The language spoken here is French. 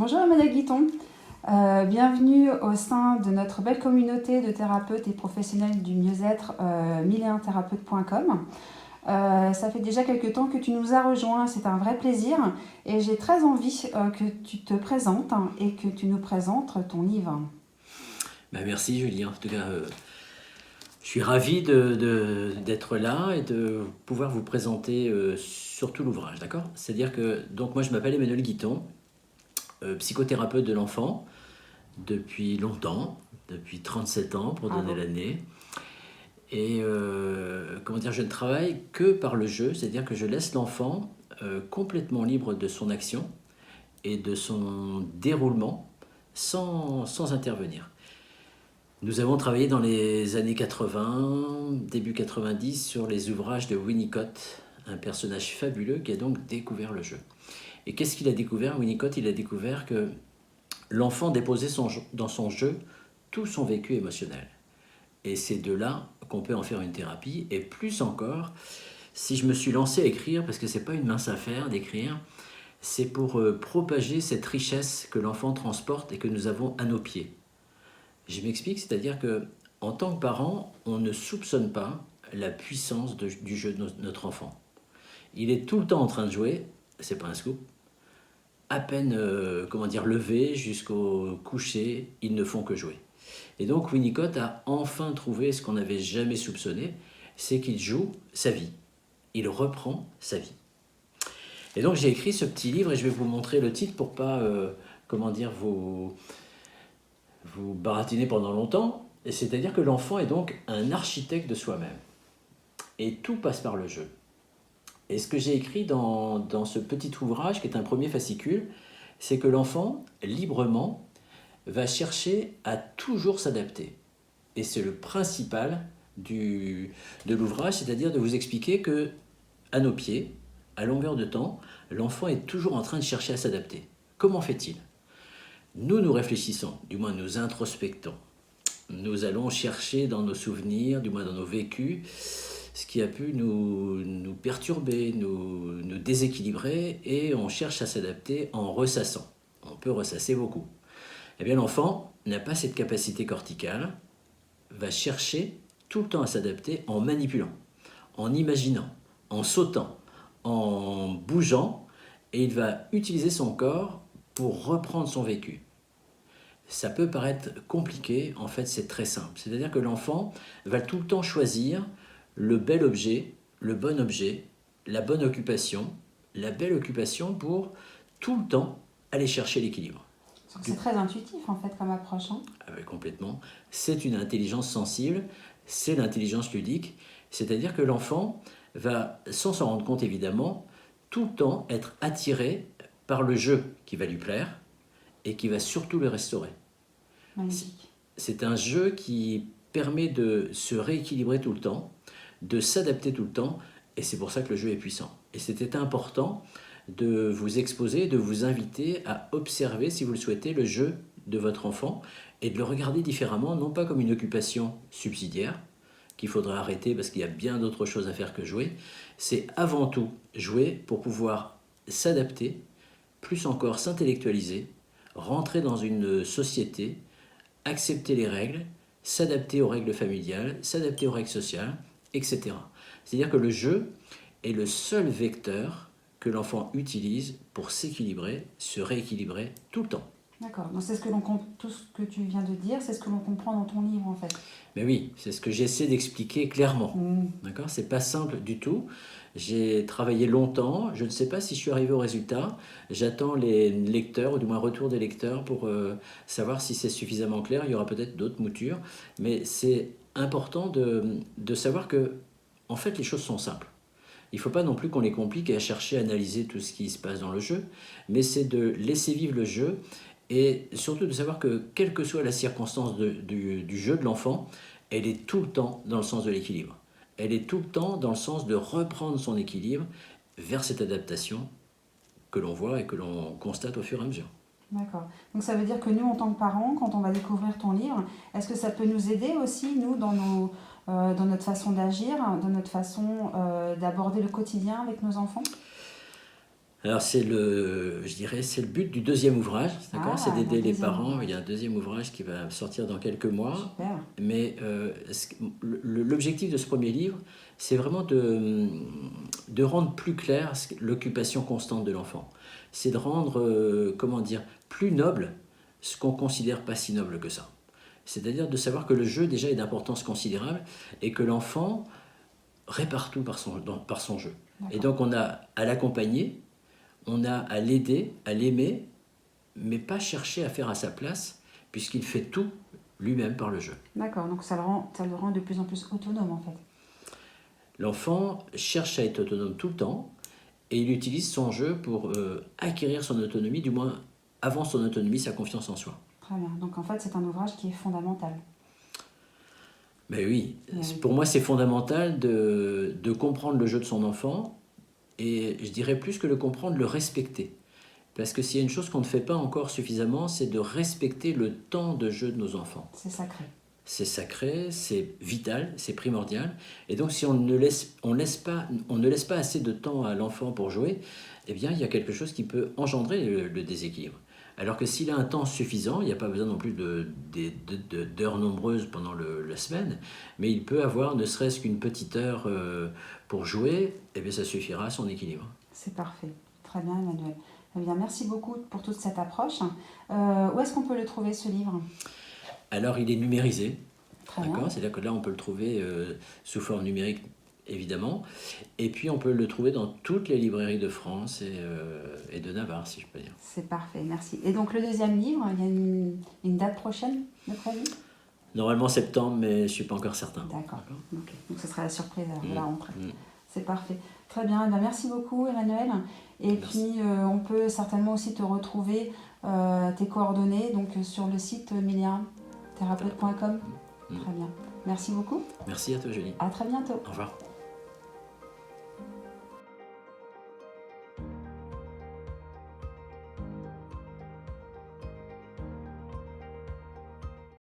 Bonjour Emmanuel Guiton, bienvenue au sein de notre belle communauté de thérapeutes et professionnels du mieux-être 1001thérapeute.com. Ça fait déjà quelques temps que tu nous as rejoints, c'est un vrai plaisir et j'ai très envie que tu te présentes et que tu nous présentes ton livre. Merci Julien, en tout cas je suis ravi d'être là et de pouvoir vous présenter surtout l'ouvrage, d'accord? C'est-à-dire que donc moi je m'appelle Emmanuel Guiton, psychothérapeute de l'enfant depuis longtemps, depuis 37 ans pour donner Bravo. l'année. Et comment dire, je ne travaille que par le jeu, c'est-à-dire que je laisse l'enfant complètement libre de son action et de son déroulement sans intervenir. Nous avons travaillé dans les années 80, début 90, sur les ouvrages de Winnicott, un personnage fabuleux qui a donc découvert le jeu. Et qu'est-ce qu'il a découvert, Winnicott? Il a découvert que l'enfant déposait dans son jeu tout son vécu émotionnel. Et c'est de là qu'on peut en faire une thérapie. Et plus encore, si je me suis lancé à écrire, parce que c'est pas une mince affaire d'écrire, c'est pour propager cette richesse que l'enfant transporte et que nous avons à nos pieds. Je m'explique, c'est-à-dire que en tant que parent, on ne soupçonne pas la puissance du jeu de notre enfant. Il est tout le temps en train de jouer, c'est pas un scoop. À peine levé jusqu'au coucher, ils ne font que jouer. Et donc Winnicott a enfin trouvé ce qu'on n'avait jamais soupçonné, c'est qu'il joue sa vie. Il reprend sa vie. Et donc j'ai écrit ce petit livre et je vais vous montrer le titre pour pas vous baratiner pendant longtemps. C'est-à-dire que l'enfant est donc un architecte de soi-même. Et tout passe par le jeu. Et ce que j'ai écrit dans ce petit ouvrage, qui est un premier fascicule, c'est que l'enfant, librement, va chercher à toujours s'adapter. Et c'est le principal de l'ouvrage, c'est-à-dire de vous expliquer que, à nos pieds, à longueur de temps, l'enfant est toujours en train de chercher à s'adapter. Comment fait-il? Nous réfléchissons, du moins nous introspectons. Nous allons chercher dans nos souvenirs, du moins dans nos vécus, ce qui a pu nous perturber, nous déséquilibrer, et on cherche à s'adapter en ressassant. On peut ressasser beaucoup. Eh bien, l'enfant n'a pas cette capacité corticale, va chercher tout le temps à s'adapter en manipulant, en imaginant, en sautant, en bougeant, et il va utiliser son corps pour reprendre son vécu. Ça peut paraître compliqué, en fait c'est très simple. C'est-à-dire que l'enfant va tout le temps choisir le bel objet, le bon objet, la bonne occupation, la belle occupation pour tout le temps aller chercher l'équilibre. C'est très intuitif en fait comme approche. Ah ouais, complètement. C'est une intelligence sensible, c'est l'intelligence ludique. C'est-à-dire que l'enfant va, sans s'en rendre compte évidemment, tout le temps être attiré par le jeu qui va lui plaire et qui va surtout le restaurer. Magnifique. C'est un jeu qui permet de se rééquilibrer tout le temps, de s'adapter tout le temps, et c'est pour ça que le jeu est puissant. Et c'était important de vous exposer, de vous inviter à observer, si vous le souhaitez, le jeu de votre enfant et de le regarder différemment, non pas comme une occupation subsidiaire qu'il faudra arrêter parce qu'il y a bien d'autres choses à faire que jouer. C'est avant tout jouer pour pouvoir s'adapter, plus encore s'intellectualiser, rentrer dans une société, accepter les règles, s'adapter aux règles familiales, s'adapter aux règles sociales, etc. C'est-à-dire que le jeu est le seul vecteur que l'enfant utilise pour s'équilibrer, se rééquilibrer tout le temps. D'accord, donc c'est tout ce que tu viens de dire, c'est ce que l'on comprend dans ton livre en fait. Mais oui, c'est ce que j'essaie d'expliquer clairement. Mmh. D'accord? C'est pas simple du tout. J'ai travaillé longtemps, je ne sais pas si je suis arrivé au résultat. J'attends les lecteurs, ou du moins retour des lecteurs, pour savoir si c'est suffisamment clair. Il y aura peut-être d'autres moutures, mais c'est important de savoir que, en fait, les choses sont simples. Il ne faut pas non plus qu'on les complique et à chercher à analyser tout ce qui se passe dans le jeu, mais c'est de laisser vivre le jeu et surtout de savoir que, quelle que soit la circonstance du jeu de l'enfant, elle est tout le temps dans le sens de l'équilibre. Elle est tout le temps dans le sens de reprendre son équilibre vers cette adaptation que l'on voit et que l'on constate au fur et à mesure. D'accord. Donc ça veut dire que nous, en tant que parents, quand on va découvrir ton livre, est-ce que ça peut nous aider aussi, nous, dans notre façon d'agir, dans notre façon d'aborder le quotidien avec nos enfants? Alors je dirais, c'est le but du deuxième ouvrage, d'accord? Ah, C'est d'aider le les deuxième parents. ouvrage. Il y a un deuxième ouvrage qui va sortir dans quelques mois. Super. Mais l'objectif de ce premier livre, c'est vraiment de rendre plus clair l'occupation constante de l'enfant. C'est de rendre, comment dire, plus noble ce qu'on considère pas si noble que ça. C'est-à-dire de savoir que le jeu déjà est d'importance considérable et que l'enfant répare tout par son jeu. Et donc on a à l'accompagner, on a à l'aider, à l'aimer, mais pas chercher à faire à sa place, puisqu'il fait tout lui-même par le jeu. D'accord, donc ça le rend de plus en plus autonome en fait. L'enfant cherche à être autonome tout le temps, et il utilise son jeu pour acquérir son autonomie, du moins avant son autonomie, sa confiance en soi. Très bien, donc en fait c'est un ouvrage qui est fondamental. Mais oui, pour moi c'est fondamental de comprendre le jeu de son enfant, et je dirais plus que le comprendre, le respecter. Parce que s'il y a une chose qu'on ne fait pas encore suffisamment, c'est de respecter le temps de jeu de nos enfants. C'est sacré. C'est sacré, c'est vital, c'est primordial. Et donc si on ne laisse pas assez de temps à l'enfant pour jouer, eh bien il y a quelque chose qui peut engendrer le déséquilibre. Alors que s'il a un temps suffisant, il n'y a pas besoin non plus d'heures nombreuses pendant la semaine, mais il peut avoir ne serait-ce qu'une petite heure pour jouer, et bien ça suffira à son équilibre. C'est parfait. Très bien, Emmanuel. Eh bien, merci beaucoup pour toute cette approche. Où est-ce qu'on peut le trouver, ce livre? Alors il est numérisé, Très bien. C'est-à-dire que là on peut le trouver sous forme numérique évidemment, et puis on peut le trouver dans toutes les librairies de France et de Navarre, si je peux dire. C'est parfait, merci. Et donc le deuxième livre, il y a une date prochaine de prévu? Normalement septembre, mais je ne suis pas encore certain. D'accord. Okay. Donc ce sera la surprise de la rentrée. Mmh. C'est parfait. Très bien. Eh bien, merci beaucoup, Emmanuel. Et puis on peut certainement aussi te retrouver tes coordonnées donc sur le site milienthérapeute.com. Très bien. Merci beaucoup. Merci à toi, Julie. À très bientôt. Au revoir.